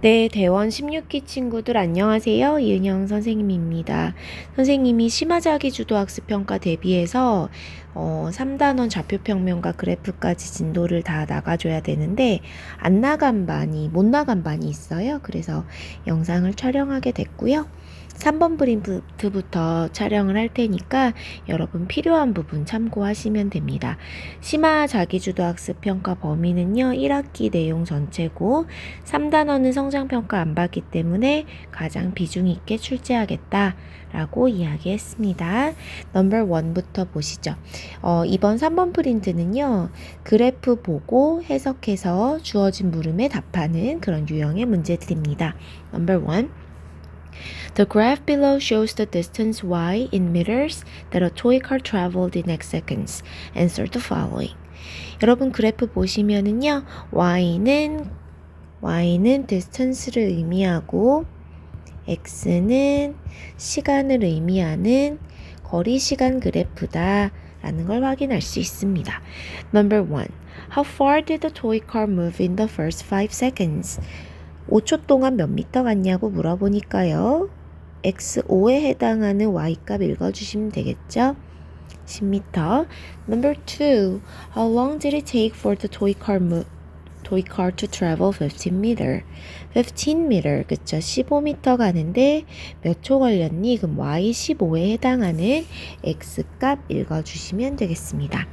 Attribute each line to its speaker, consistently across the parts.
Speaker 1: 네, 대원 16기 친구들 안녕하세요. 이은영 선생님입니다. 선생님이 심화자기주도학습평가 대비해서 3단원 좌표평면과 그래프까지 진도를 다 나가줘야 되는데 못 나간 반이 있어요. 그래서 영상을 촬영하게 됐고요. 3번 프린트부터 촬영을 할 테니까 여러분 필요한 부분 참고하시면 됩니다. 심화 자기주도학습 평가 범위는요, 1학기 내용 전체고 3단원은 성장평가 안 받기 때문에 가장 비중 있게 출제하겠다 라고 이야기했습니다. 넘버 1부터 보시죠. 이번 3번 프린트는요, 그래프 보고 해석해서 주어진 물음에 답하는 그런 유형의 문제들입니다. 넘버 1. The graph below shows the distance y in meters that a toy car traveled in X seconds. Answer the following. 여러분 그래프 보시면은요, y는 distance를 의미하고 x는 시간을 의미하는 거리 시간 그래프다 라는 걸 확인할 수 있습니다. Number 1. How far did the toy car move in the first 5 seconds? 5초 동안 몇 미터 갔냐고 물어보니까요. x5에 해당하는 y값 읽어주시면 되겠죠? 10m. Number 2. How long did it take for the toy car to travel 15 meter? 15 meter, 그쵸? 15m 가는데 몇 초 걸렸니? 그럼 y15에 해당하는 x값 읽어주시면 되겠습니다.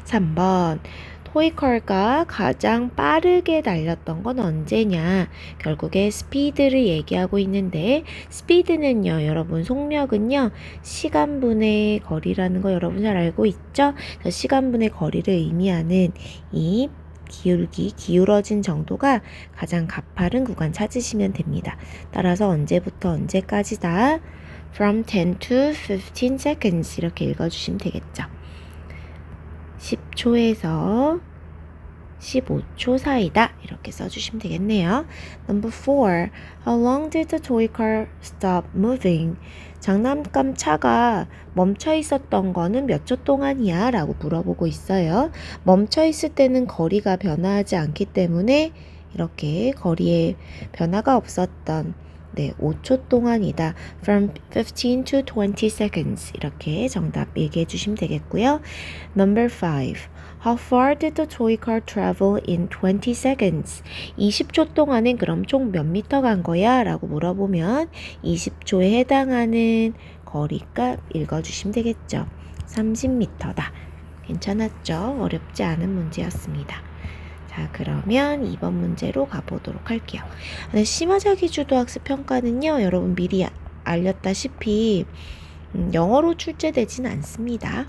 Speaker 1: 3번. 토이컬가 가장 빠르게 달렸던 건 언제냐? 결국에 스피드를 얘기하고 있는데 스피드는요, 여러분 속력은요, 시간분의 거리라는 거 여러분 잘 알고 있죠? 시간분의 거리를 의미하는 이 기울어진 정도가 가장 가파른 구간 찾으시면 됩니다. 따라서 언제부터 언제까지다? From 10 to 15 seconds 이렇게 읽어주시면 되겠죠. 10초에서 15초 사이다 이렇게 써주시면 되겠네요. Number 4. How long did the toy car stop moving? 장난감 차가 멈춰 있었던 거는 몇 초 동안이야? 라고 물어보고 있어요. 멈춰 있을 때는 거리가 변화하지 않기 때문에 이렇게 거리에 변화가 없었던 5초 동안이다. From 15 to 20 seconds. 이렇게 정답 얘기해 주시면 되겠고요. Number 5. How far did the toy car travel in 20 seconds? 20초 동안은 그럼 총 몇 미터 간 거야? 라고 물어보면 20초에 해당하는 거리값 읽어주시면 되겠죠. 30m다. 괜찮았죠? 어렵지 않은 문제였습니다. 자, 그러면 2번 문제로 가보도록 할게요. 심화자기주도학습 평가는요, 여러분 미리 알렸다시피 영어로 출제되진 않습니다.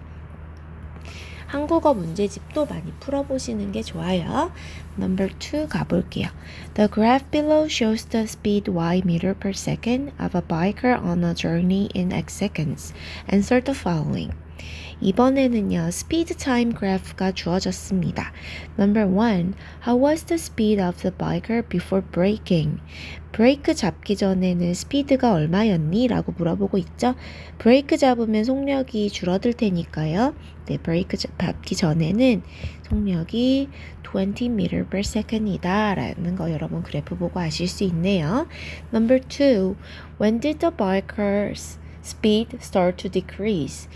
Speaker 1: 한국어 문제집도 많이 풀어보시는 게 좋아요. Number 2 가볼게요. The graph below shows the speed y meter per second of a biker on a journey in X seconds. Answer the following. 이번에는요, 스피드 타임 그래프가 주어졌습니다. Number 1. How was the speed of the biker before braking? 브레이크 잡기 전에는 스피드가 얼마였니? 라고 물어보고 있죠. 브레이크 잡으면 속력이 줄어들 테니까요. 브레이크 잡기 전에는 속력이 20 meter per second이다 라는 거 여러분 그래프 보고 아실 수 있네요. Number 2. When did the biker's speed start to decrease?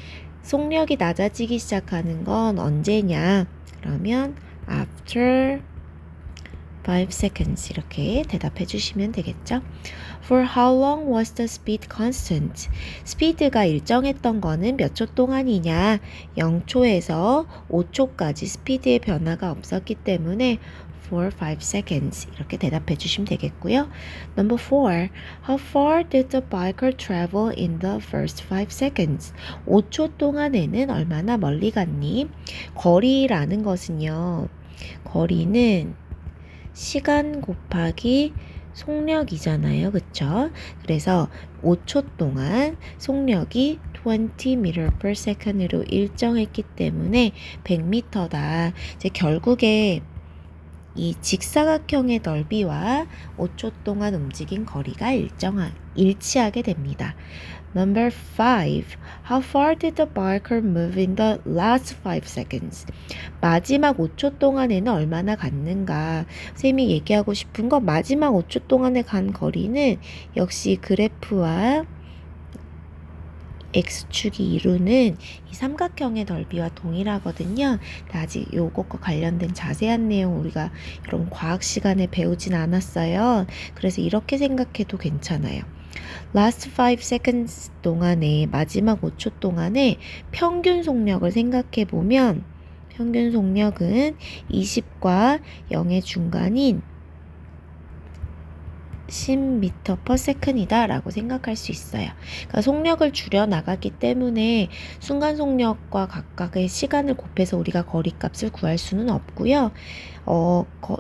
Speaker 1: 속력이 낮아지기 시작하는 건 언제냐? 그러면 after 5 seconds 이렇게 대답해 주시면 되겠죠. For how long was the speed constant? 스피드가 일정했던 거는 몇 초 동안이냐? 0초에서 5초까지 스피드의 변화가 없었기 때문에 for 5 seconds 이렇게 대답해 주시면 되겠고요. Number 4. How far did the biker travel in the first 5 seconds? 5초 동안에는 얼마나 멀리 갔니? 거리라는 것은요. 거리는 시간 곱하기 속력이잖아요. 그쵸? 그래서 5초 동안 속력이 20 meter per second으로 일정했기 때문에 100m다. 이제 결국에 이 직사각형의 넓이와 5초 동안 움직인 거리가 일치하게 됩니다. Number 5. How far did the biker move in the last 5 seconds? 마지막 5초 동안에는 얼마나 갔는가? 선생님이 얘기하고 싶은 건 마지막 5초 동안에 간 거리는 역시 그래프와 X축이 이루는 이 삼각형의 넓이와 동일하거든요. 아직 요것과 관련된 자세한 내용 우리가 이런 과학 시간에 배우진 않았어요. 그래서 이렇게 생각해도 괜찮아요. Last 5 seconds 동안에 마지막 5초 동안에 평균 속력을 생각해 보면 평균 속력은 20과 0의 중간인 10m/s이다 라고 생각할 수 있어요. 그러니까 속력을 줄여 나가기 때문에 순간 속력과 각각의 시간을 곱해서 우리가 거리값을 구할 수는 없고요.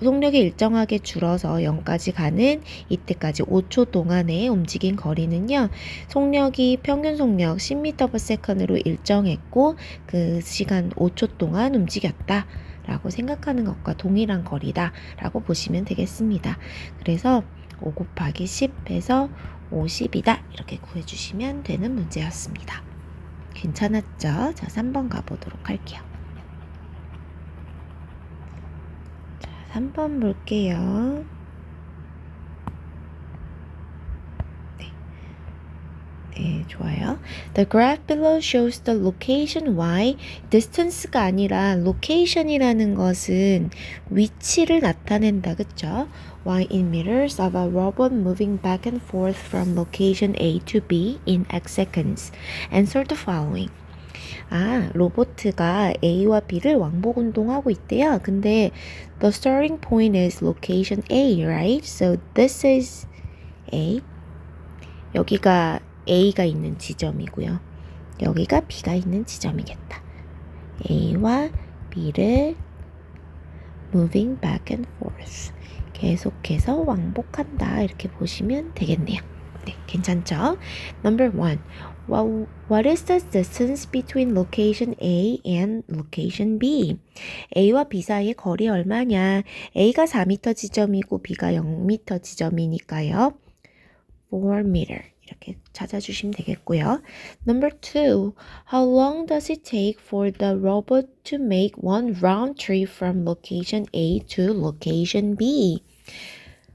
Speaker 1: 속력이 일정하게 줄어서 0까지 가는 이때까지 5초 동안에 움직인 거리는요. 속력이 평균 속력 10m/s로 일정했고 그 시간 5초 동안 움직였다 라고 생각하는 것과 동일한 거리다 라고 보시면 되겠습니다. 그래서 5 곱하기 10해서 50이다 이렇게 구해주시면 되는 문제였습니다. 괜찮았죠? 자, 3번 가보도록 할게요. 자, 3번 볼게요. 네, 좋아요. The graph below shows the location y. distance가 아니라 location이라는 것은 위치를 나타낸다, 그쵸? y in meters of a robot moving back and forth from location A to B in x seconds. Answer the following. 로보트가 A와 B를 왕복 운동하고 있대요. 근데 the starting point is location A, right? So this is A. 여기가 A가 있는 지점이고요. 여기가 B가 있는 지점이겠다. A와 B를 moving back and forth. 계속해서 왕복한다. 이렇게 보시면 되겠네요. 네, 괜찮죠? Number 1. What is the distance between location A and location B? A와 B 사이의 거리 얼마냐? A가 4m 지점이고 B가 0m 지점이니까요. 4m. 이렇게 찾아주시면 되겠고요. Number 2. How long does it take for the robot to make one round trip from location A to location B?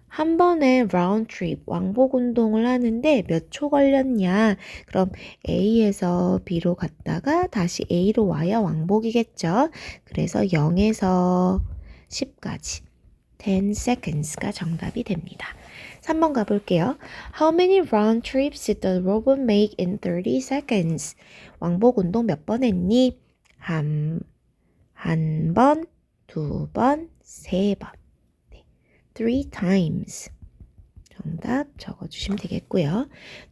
Speaker 1: 한 번에 round trip, 왕복 운동을 하는데 몇 초 걸렸냐? 그럼 A에서 B로 갔다가 다시 A로 와야 왕복이겠죠? 그래서 0에서 10까지 10 seconds가 정답이 됩니다. 3번 가볼게요. How many round trips did the robot make in 30 seconds? 왕복 운동 몇 번 했니? 한 번, 2번, 3번. 3 times. 정답 적어주시면 되겠고요.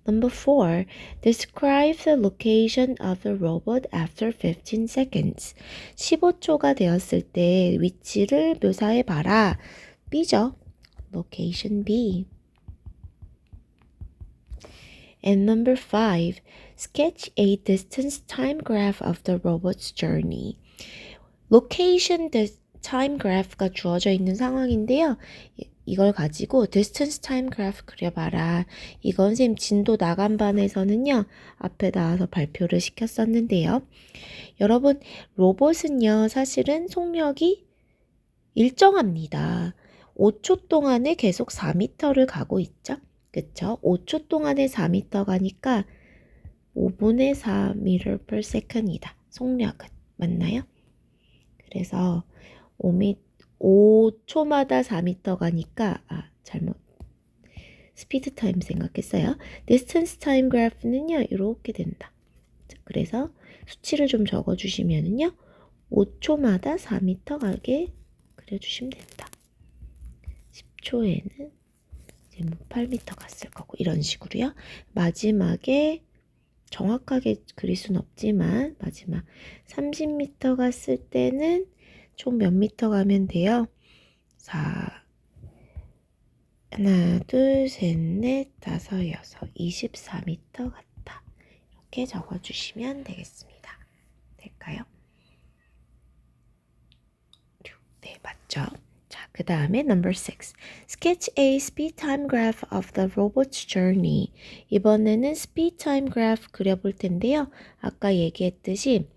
Speaker 1: Number 4. Describe the location of the robot after 15 seconds. 15초가 되었을 때 위치를 묘사해봐라. B죠. Location B. And number 5. Sketch a distance time graph of the robot's journey. Location time graph가 주어져 있는 상황인데요. 이걸 가지고 distance time graph 그려봐라. 이건 선생님 진도 나간반에서는요. 앞에 나와서 발표를 시켰었는데요. 여러분 로봇은요. 사실은 속력이 일정합니다. 5초 동안에 계속 4m를 가고 있죠. 그쵸? 5초 동안에 4m 가니까 5분의 4m/s이다. 속력은. 맞나요? 그래서 5초마다 4m 가니까 스피드 타임 생각했어요. 디스턴스 타임 그래프는요. 이렇게 된다. 그래서 수치를 좀 적어주시면은요. 5초마다 4m 가게 그려주시면 된다. 10초에는 이제 8m 갔을 거고 이런 식으로요. 마지막에 정확하게 그릴 순 없지만 마지막 30m 갔을 때는 총 몇 미터 가면 돼요? 4 하나, 둘, 셋, 넷, 다섯, 여섯, 24m 같다. 이렇게 적어주시면 되겠습니다. 될까요? 네, 맞죠? 자, 그 다음에 number 6. Sketch a speed time graph of the robot's journey. 이번에는 speed time graph 그려볼 텐데요. 아까 얘기했듯이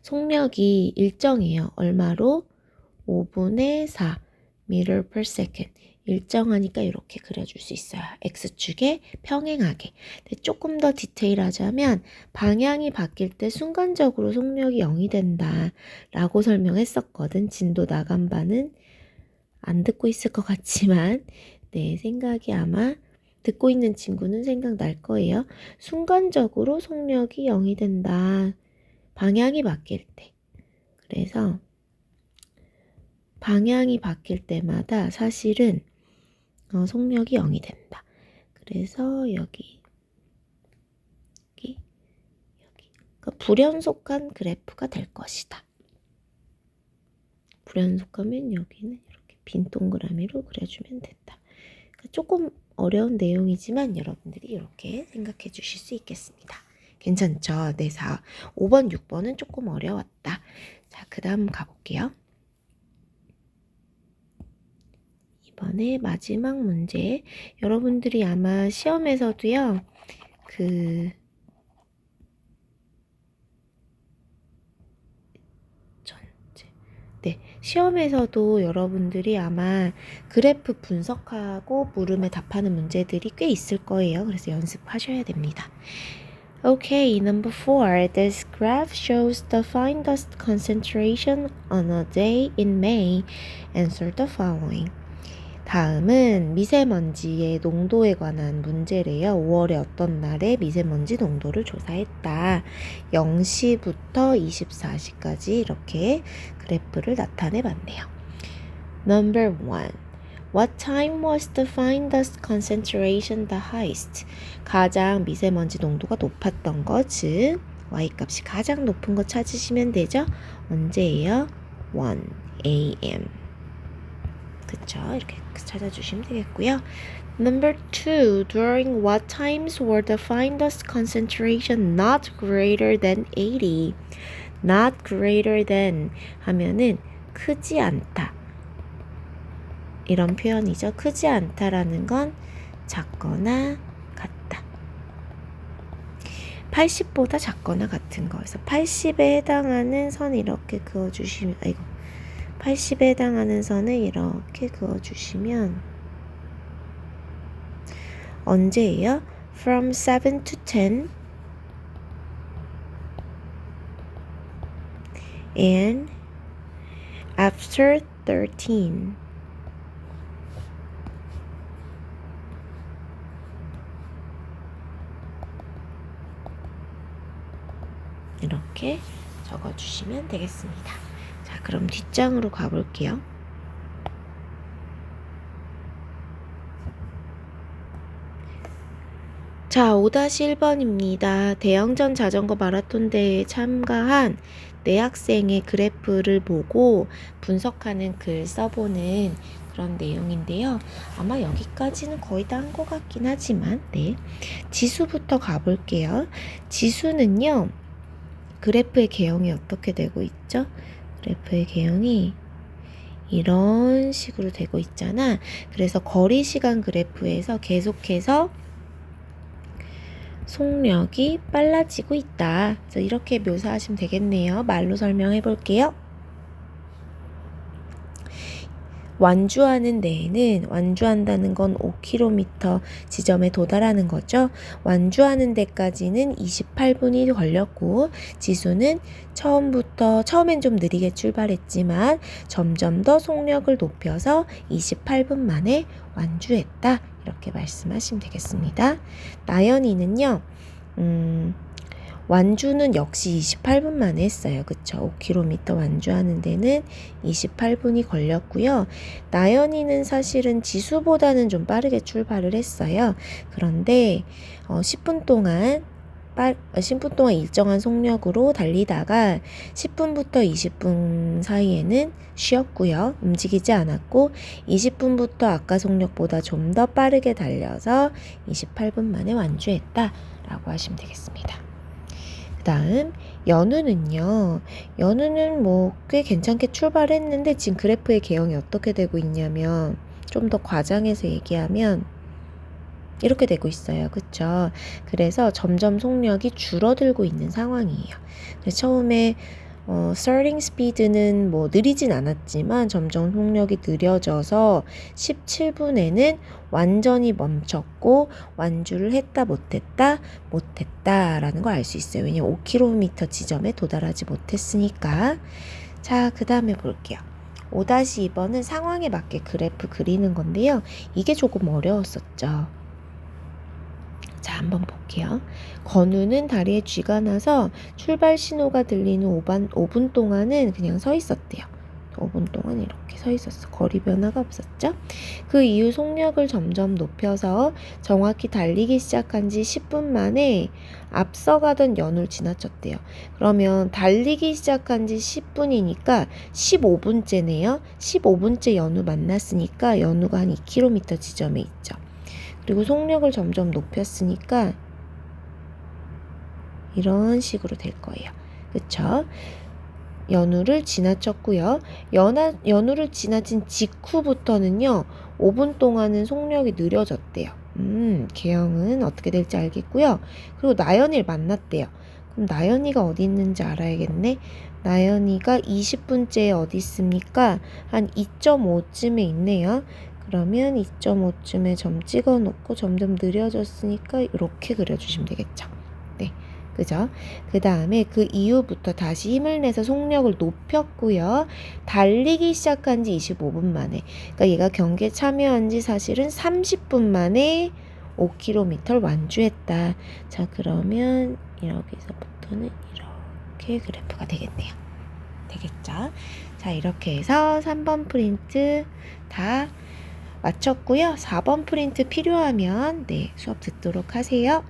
Speaker 1: 속력이 일정해요. 얼마로? 5분의 4 meter per second. 일정하니까 이렇게 그려줄 수 있어요. X축에 평행하게. 근데 조금 더 디테일하자면 방향이 바뀔 때 순간적으로 속력이 0이 된다 라고 설명했었거든. 진도 나간바는 안 듣고 있을 것 같지만 내 생각이 아마 듣고 있는 친구는 생각날 거예요. 순간적으로 속력이 0이 된다. 방향이 바뀔 때. 그래서 방향이 바뀔 때마다 사실은 속력이 0이 된다. 그래서 여기 그러니까 불연속한 그래프가 될 것이다. 불연속하면 여기는 이렇게 빈 동그라미로 그려주면 된다. 그러니까 조금 어려운 내용이지만 여러분들이 이렇게 생각해 주실 수 있겠습니다. 괜찮죠? 네, 5번, 6번은 조금 어려웠다. 자, 그 다음 가볼게요. 이번에 마지막 문제. 여러분들이 아마 시험에서도요, 시험에서도 여러분들이 아마 그래프 분석하고 물음에 답하는 문제들이 꽤 있을 거예요. 그래서 연습하셔야 됩니다. Okay, number 4. This graph shows the fine dust concentration on a day in May. Answer the following. 다음은 미세먼지의 농도에 관한 문제래요. 5월에 어떤 날에 미세먼지 농도를 조사했다. 0시부터 24시까지 이렇게 그래프를 나타내 봤네요. Number 1. What time was the fine dust concentration the highest? 가장 미세먼지 농도가 높았던 것, 즉 Y값이 가장 높은 거 찾으시면 되죠? 언제예요? 1 a.m. 그쵸? 이렇게 찾아주시면 되겠고요. Number 2. During what times were the fine dust concentration not greater than 80? Not greater than 하면은 크지 않다. 이런 표현이죠. 크지 않다라는 건 작거나 같다. 80보다 작거나 같은 거. 그래서 80에 해당하는 선 이렇게 그어주시면, 80에 해당하는 선을 이렇게 그어주시면 언제예요? From 7 to 10 and after 13. 이렇게 적어주시면 되겠습니다. 자, 그럼 뒷장으로 가볼게요. 자, 5-1번입니다. 대형전 자전거 마라톤 대회에 참가한 네 학생의 그래프를 보고 분석하는 글 써보는 그런 내용인데요. 아마 여기까지는 거의 다 한 것 같긴 하지만, 네. 지수부터 가볼게요. 지수는요, 그래프의 개형이 어떻게 되고 있죠? 그래프의 개형이 이런 식으로 되고 있잖아. 그래서 거리 시간 그래프에서 계속해서 속력이 빨라지고 있다. 그래서 이렇게 묘사하시면 되겠네요. 말로 설명해 볼게요. 완주하는 데에는 완주한다는 건 5km 지점에 도달하는 거죠. 완주하는 데까지는 28분이 걸렸고 지수는 처음엔 좀 느리게 출발했지만 점점 더 속력을 높여서 28분 만에 완주했다. 이렇게 말씀하시면 되겠습니다. 나연이는요. 완주는 역시 28분 만에 했어요. 그쵸? 5km 완주하는 데는 28분이 걸렸고요. 나연이는 사실은 지수보다는 좀 빠르게 출발을 했어요. 그런데 10분 동안 일정한 속력으로 달리다가 10분부터 20분 사이에는 쉬었고요. 움직이지 않았고 20분부터 아까 속력보다 좀 더 빠르게 달려서 28분 만에 완주했다 라고 하시면 되겠습니다. 그 다음 연우는 뭐 꽤 괜찮게 출발했는데 지금 그래프의 개형이 어떻게 되고 있냐면 좀 더 과장해서 얘기하면 이렇게 되고 있어요. 그쵸? 그래서 점점 속력이 줄어들고 있는 상황이에요. 그래서 처음에 starting speed는 뭐 느리진 않았지만 점점 속력이 느려져서 17분에는 완전히 멈췄고 완주를 했다 못했다 못했다라는 걸 알 수 있어요. 왜냐면 5km 지점에 도달하지 못했으니까. 자, 그 다음에 볼게요. 5-2번은 상황에 맞게 그래프 그리는 건데요. 이게 조금 어려웠었죠. 자, 한번 볼게요. 건우는 다리에 쥐가 나서 출발 신호가 들리는 5분 동안은 그냥 서 있었대요. 5분 동안 이렇게 서 있었어. 거리 변화가 없었죠. 그 이후 속력을 점점 높여서 정확히 달리기 시작한 지 10분 만에 앞서가던 연우를 지나쳤대요. 그러면 달리기 시작한 지 10분이니까 15분째네요. 15분째 연우 만났으니까 연우가 한 2km 지점에 있죠. 그리고 속력을 점점 높였으니까 이런 식으로 될 거예요. 그쵸? 연우를 지나쳤고요. 연우를 지나친 직후부터는요. 5분 동안은 속력이 느려졌대요. 개형은 어떻게 될지 알겠고요. 그리고 나연이를 만났대요. 그럼 나연이가 어디 있는지 알아야겠네. 나연이가 20분째에 어디 있습니까? 한 2.5쯤에 있네요. 그러면 2.5쯤에 점 찍어 놓고 점점 느려졌으니까 이렇게 그려주시면 되겠죠. 네. 그죠? 그 다음에 그 이후부터 다시 힘을 내서 속력을 높였고요. 달리기 시작한 지 25분 만에. 그러니까 얘가 경기에 참여한 지 사실은 30분 만에 5km를 완주했다. 자, 그러면 여기서부터는 이렇게 그래프가 되겠네요. 되겠죠? 자, 이렇게 해서 3번 프린트 다 마쳤고요. 4번 프린트 필요하면 수업 듣도록 하세요.